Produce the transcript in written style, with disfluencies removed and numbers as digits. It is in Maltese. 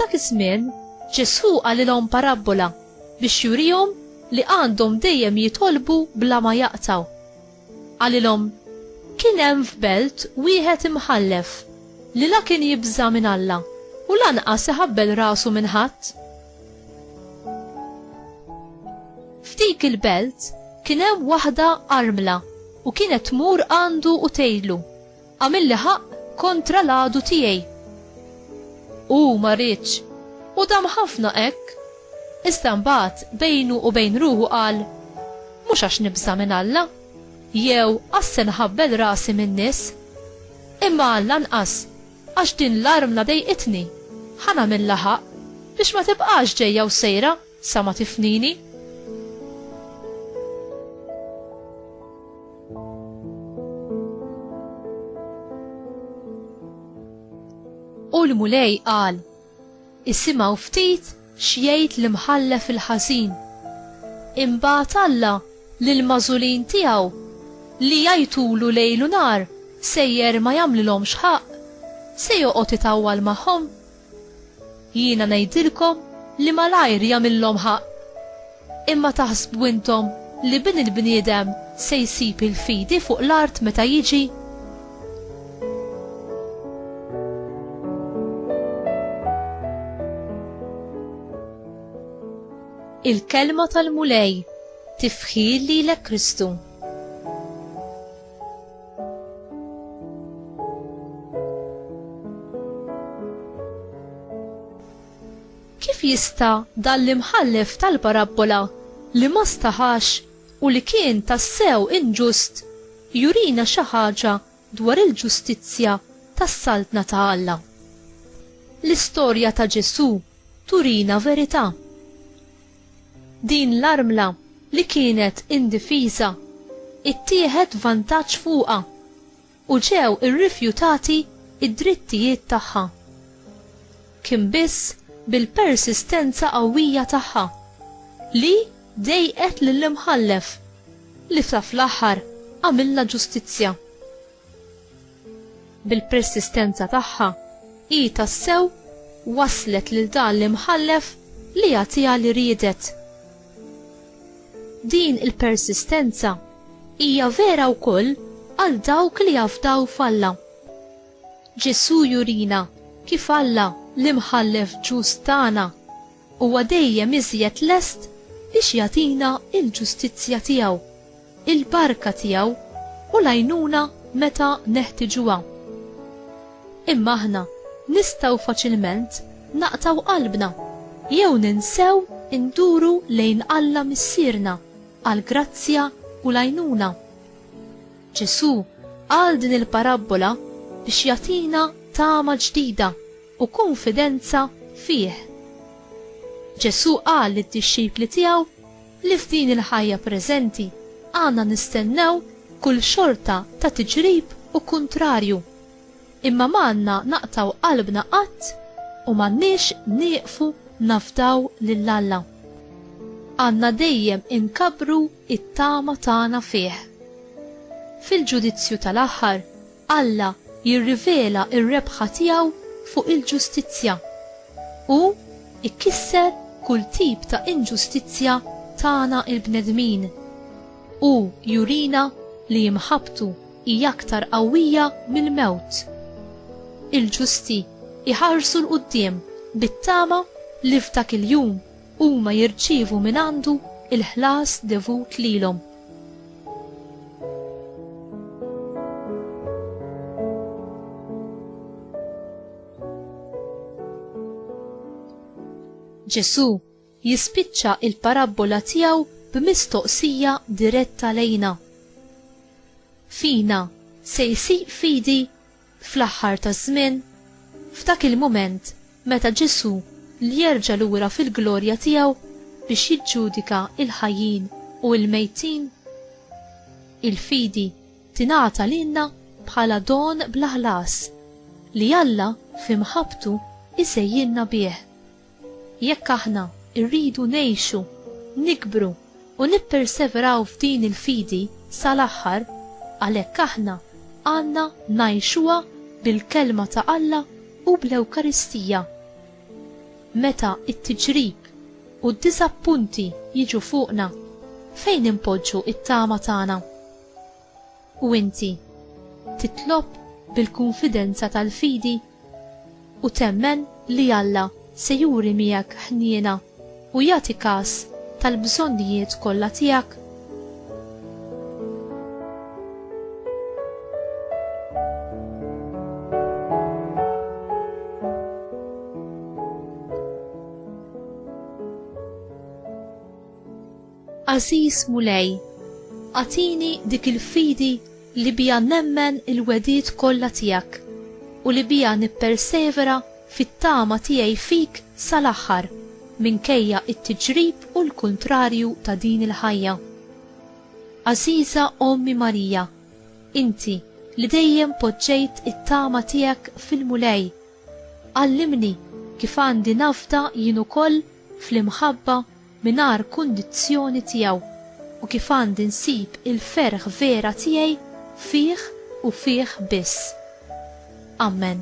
F'dak iż-żmien Ġesu għalilhom parabola biex jurihom li għandhom dejjem jitolbu bla ma jaqtaw. Għalilhom kien hemm f'belt wieħed imħallef li la kien jibża minn Alla u lanqas iħabbel rasu minn ħadd. F'dik il-belt kien hemm waħda armla u kienet tmur għandu u tgħidlu: għamilli ħaq kontra l-għadu tiegħi. U ma rridx u dam ħafna hekk, iżda mbagħad bejnu u bejn ruħu qal: mhux għax nibża minn Alla, jew għasse nħabbel rasi minn nies, imma lanqas għax din l-armla dejqitni, ħanamilha ħaq biex ma tibqax ġejja u sejra sa ma tifnini. U l-mulej qal: isimgħu ftit x'jgħid l-imħallef il-ħażin. Imbagħad Alla lil magħżulin tiegħu li jgħidulu lejl u nar sejjer ma jagħmlilhomx ħaq, se joqgħod itawwal magħhom. Jiena ngħidilkom li malajr jagħmilhom ħaq. Imma taħsbu intom li bin il-bniedem se jsib il-fidi fuq l-art meta jiġi? Il-kelma tal-mulej tifħil lilek Kristu. Kif jista' dan l-imħallef tal-parabola li ma staħax u li kien tassew inġust jurina xi ħaġa dwar il-ġustizzja tas-saltna ta' Alla? L-istorja ta' Ġesu turina verità. Din l-armla li kienet indifiża ittieħed vantaġġ fuqha u ġew irrifjutati id-drittijiet tagħha. Kien biss bil-persistenza qawwija tagħha li dejqet lill-imħallef li fl-aħħar għamilha ġustizzja. Bil-persistenza tagħha hi tassew waslet lil dan l-imħallef li jagħtiha li riedet. Din il-persistenza hija vera wkoll għal dawk li jafdaw f'Alla. Ġesu jurina kif Alla l-imħallef ġust tagħna huwa dejjem iżjed lest biex jagħtina il-ġustizzja tiegħu, il-barka tiegħu u l-għajnuna meta neħtiġuha. Imma aħna nistgħu faċilment naqtaw qalbna jew ninsew induru lejn Alla missierna għal grazzja u l-għajnuna. Ġesu qal din il-parabola biex jagħtina tama ġdida u konfidenza fih. Ġesu qal lid-dixxipli tiegħu li f'din il-ħajja preżenti għandna nistennew kull xorta ta' tiġrib u kuntrarju, imma m'għandna naqtaw qalbna qatt u m'għandniex nieqfu nafdaw lil Alla. Għandna dejjem inkabru it-tama tagħna fih. Fil-ġudizzju tal-aħħar Alla jirrivela ir-rebħa tiegħu fuq il-ġustizzja u ikkisser kull tip ta' inġustizzja tagħna il-bnedmin u jurina li jimħabtu hija aktar qawwija mill-mewt. Il-ġusti iħarsu l-qudiem bit-tama li f'dak il-jum huma jirċievu minn għandu il-ħlas devut lilhom. Ġesu jispiċċa il-parabola tiegħu b'mistoqsija diretta lejna. Fina se jsir fidi fl-aħħar taż-żmien, f'dak il-mument meta Ġesu li jerġa' lura fil-glorja tiegħu biex jiġġudika il-ħajjin u l-mejtin. Il-fidi tingħata lilna bħala don bla ħlas li Alla f'imħabtu isejjilna bih. Jekk aħna rridu ngħixu, nikbru u nipperseveraw f'din il-fidi sal-aħħar, għalhekk aħna għandna ngħixuha bil-kelma ta' Alla u bl-Ewkaristija. meta it-tiġrib u d-diżappunti jiġu fuqna, fejn impoġġu it-tama tagħna? U inti titlob bil-konfidenza tal-fidi u temmen li Alla se juri miegħek ħniena u jagħti każ tal-bżonnijiet kollha tiegħek? Aziz Mulej, għatini dik il-fidi li bija nemmen il-wedid kollha tiegħek u li bija nippersevera fit-tama tiegħi fik sal-aħħar minkejja it-tiġrib u l-kuntrarju ta' din il-ħajja. Aziza Ommi Marija, inti li dejjem poġġejt it-tama tiegħek fil-Mulej, għallimni kif għandi nafda jien ukoll fl-imħabba mingħajr kundizzjoni tiegħu u kif għandi nsib il-ferħ vera tiegħi fih u fih biss. Amen.